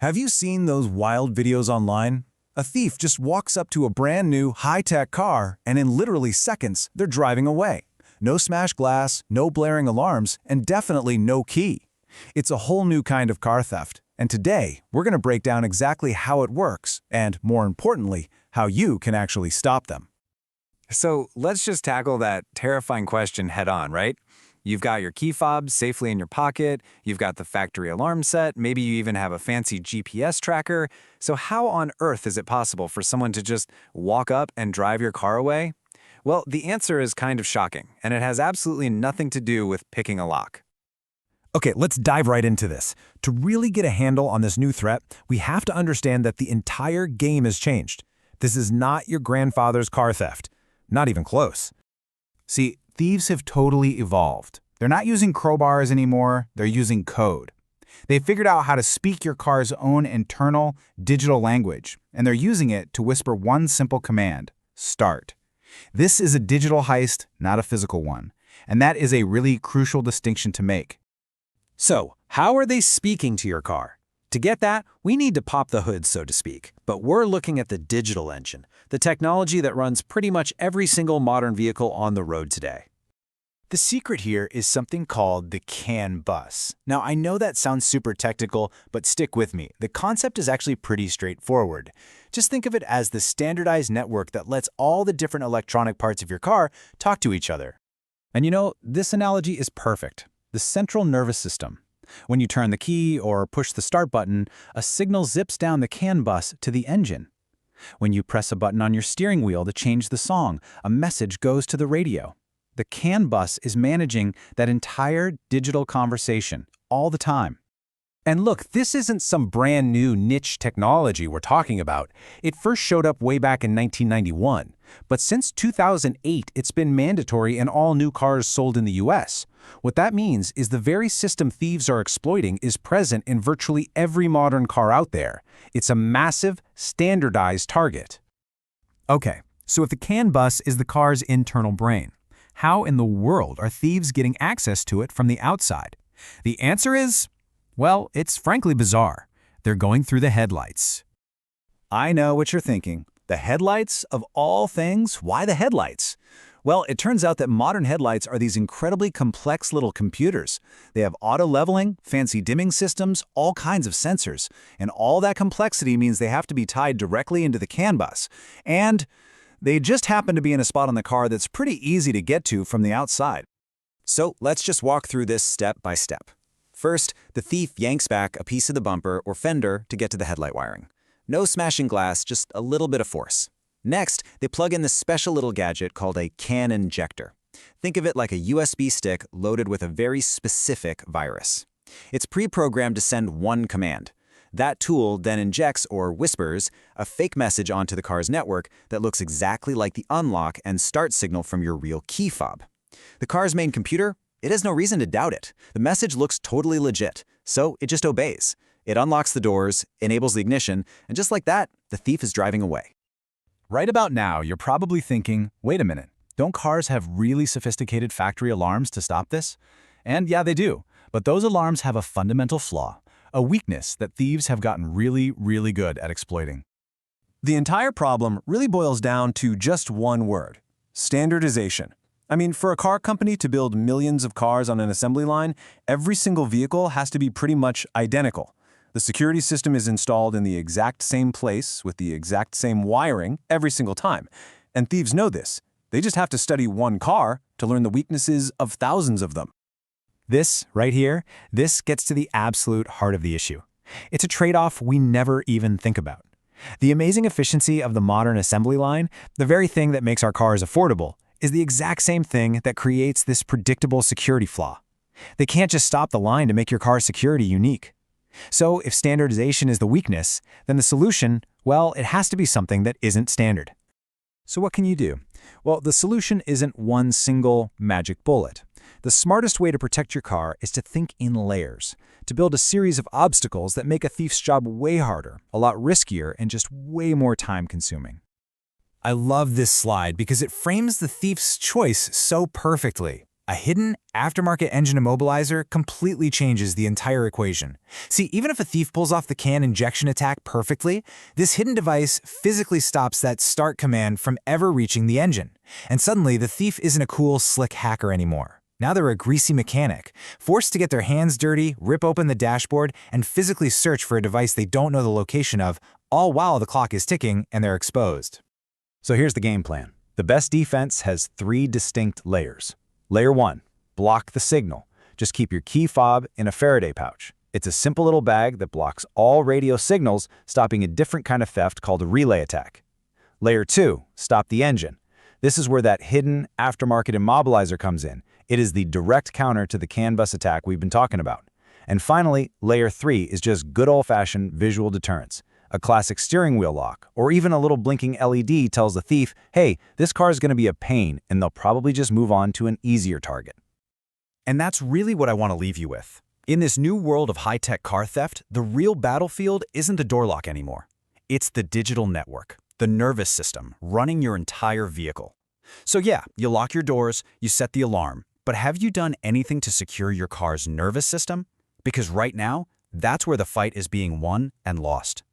Have you seen those wild videos online? A thief just walks up to a brand new, high-tech car, and in literally seconds, they're driving away. No smashed glass, no blaring alarms, and definitely no key. It's a whole new kind of car theft, and today, we're going to break down exactly how it works, and more importantly, how you can actually stop them. So let's just tackle that terrifying question head on, right? You've got your key fob safely in your pocket, you've got the factory alarm set, maybe you even have a fancy GPS tracker. So how on earth is it possible for someone to just walk up and drive your car away? Well, the answer is kind of shocking, and it has absolutely nothing to do with picking a lock. Okay, let's dive right into this. To really get a handle on this new threat, we have to understand that the entire game has changed. This is not your grandfather's car theft. Not even close. See, thieves have totally evolved. They're not using crowbars anymore, they're using code. They figured out how to speak your car's own internal digital language, and they're using it to whisper one simple command: start. This is a digital heist, not a physical one, and that is a really crucial distinction to make. So, how are they speaking to your car? To get that, we need to pop the hood, so to speak. But we're looking at the digital engine, the technology that runs pretty much every single modern vehicle on the road today. The secret here is something called the CAN bus. Now, I know that sounds super technical, but stick with me. The concept is actually pretty straightforward. Just think of it as the standardized network that lets all the different electronic parts of your car talk to each other. And you know, this analogy is perfect. The central nervous system. When you turn the key or push the start button, a signal zips down the CAN bus to the engine. When you press a button on your steering wheel to change the song, a message goes to the radio. The CAN bus is managing that entire digital conversation all the time. And look, this isn't some brand new niche technology we're talking about. It first showed up way back in 1991. But since 2008, it's been mandatory in all new cars sold in the US. What that means is the very system thieves are exploiting is present in virtually every modern car out there. It's a massive, standardized target. Okay, so if the CAN bus is the car's internal brain, how in the world are thieves getting access to it from the outside? The answer is, well, it's frankly bizarre. They're going through the headlights. I know what you're thinking. The headlights? Of all things, why the headlights? Well, it turns out that modern headlights are these incredibly complex little computers. They have auto-leveling, fancy dimming systems, all kinds of sensors. And all that complexity means they have to be tied directly into the CAN bus. And they just happen to be in a spot on the car that's pretty easy to get to from the outside. So let's just walk through this step by step. First, the thief yanks back a piece of the bumper or fender to get to the headlight wiring. No smashing glass, just a little bit of force. Next, they plug in this special little gadget called a CAN injector. Think of it like a USB stick loaded with a very specific virus. It's pre-programmed to send one command. That tool then injects or whispers a fake message onto the car's network that looks exactly like the unlock and start signal from your real key fob. The car's main computer? It has no reason to doubt it. The message looks totally legit, so it just obeys. It unlocks the doors, enables the ignition, and just like that, the thief is driving away. Right about now, you're probably thinking, wait a minute, don't cars have really sophisticated factory alarms to stop this? And yeah, they do, but those alarms have a fundamental flaw, a weakness that thieves have gotten really, really good at exploiting. The entire problem really boils down to just one word: standardization. I mean, for a car company to build millions of cars on an assembly line, every single vehicle has to be pretty much identical. The security system is installed in the exact same place with the exact same wiring every single time. And thieves know this. They just have to study one car to learn the weaknesses of thousands of them. This, right here, this gets to the absolute heart of the issue. It's a trade-off we never even think about. The amazing efficiency of the modern assembly line, the very thing that makes our cars affordable, is the exact same thing that creates this predictable security flaw. They can't just stop the line to make your car's security unique. So if standardization is the weakness, then the solution, well, it has to be something that isn't standard. So what can you do? Well, the solution isn't one single magic bullet. The smartest way to protect your car is to think in layers, to build a series of obstacles that make a thief's job way harder, a lot riskier, and just way more time-consuming. I love this slide because it frames the thief's choice so perfectly. A hidden aftermarket engine immobilizer completely changes the entire equation. See, even if a thief pulls off the can injection attack perfectly, this hidden device physically stops that start command from ever reaching the engine. And suddenly, the thief isn't a cool, slick hacker anymore. Now they're a greasy mechanic, forced to get their hands dirty, rip open the dashboard, and physically search for a device they don't know the location of, all while the clock is ticking and they're exposed. So here's the game plan. The best defense has 3 distinct layers. Layer 1, block the signal. Just keep your key fob in a Faraday pouch. It's a simple little bag that blocks all radio signals, stopping a different kind of theft called a relay attack. Layer 2, stop the engine. This is where that hidden aftermarket immobilizer comes in. It is the direct counter to the CAN bus attack we've been talking about. And finally, layer 3 is just good old-fashioned visual deterrence. A classic steering wheel lock, or even a little blinking LED tells the thief, hey, this car is going to be a pain, and they'll probably just move on to an easier target. And that's really what I want to leave you with. In this new world of high-tech car theft, the real battlefield isn't the door lock anymore. It's the digital network, the nervous system, running your entire vehicle. So yeah, you lock your doors, you set the alarm, but have you done anything to secure your car's nervous system? Because right now, that's where the fight is being won and lost.